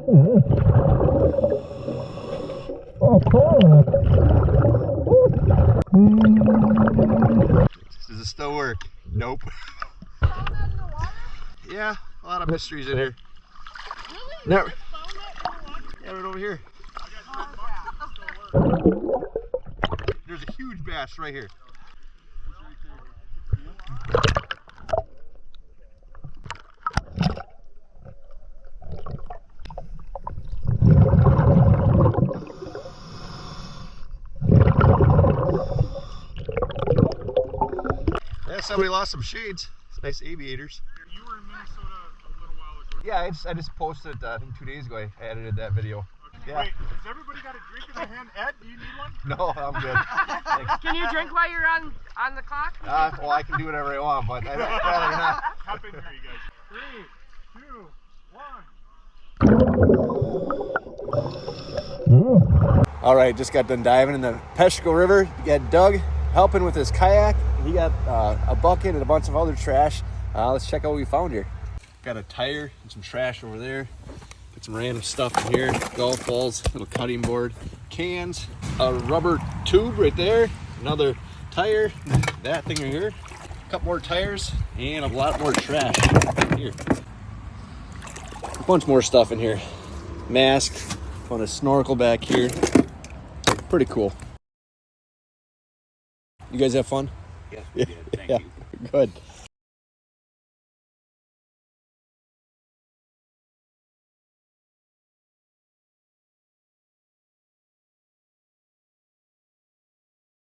Does it still work? Nope. Yeah, a lot of mysteries in here. Really? Never. Yeah, right over here. There's a huge bass right here. Yeah, somebody lost some shades. It's nice aviators. You were in Minnesota a little while ago. Yeah, I just posted, I think 2 days ago, I edited that video. Okay. Yeah. Wait, has everybody got a drink in their hand? Ed, do you need one? No, I'm good. Thanks. Can you drink while you're on the clock? Well, I can do whatever I want, but I'd rather not. Hop in here, you guys. 3, 2, 1. All right, just got done diving in the Peshko River. You got Doug helping with his kayak. He got a bucket and a bunch of other trash. Let's check out what we found here. Got a tire and some trash over there. Got some random stuff in here. Golf balls, little cutting board, cans, a rubber tube right there, another tire, that thing right here, a couple more tires, and a lot more trash here. A bunch more stuff in here. Mask, found a snorkel back here. Pretty cool. You guys have fun? Yes, we did. Thank you. Good.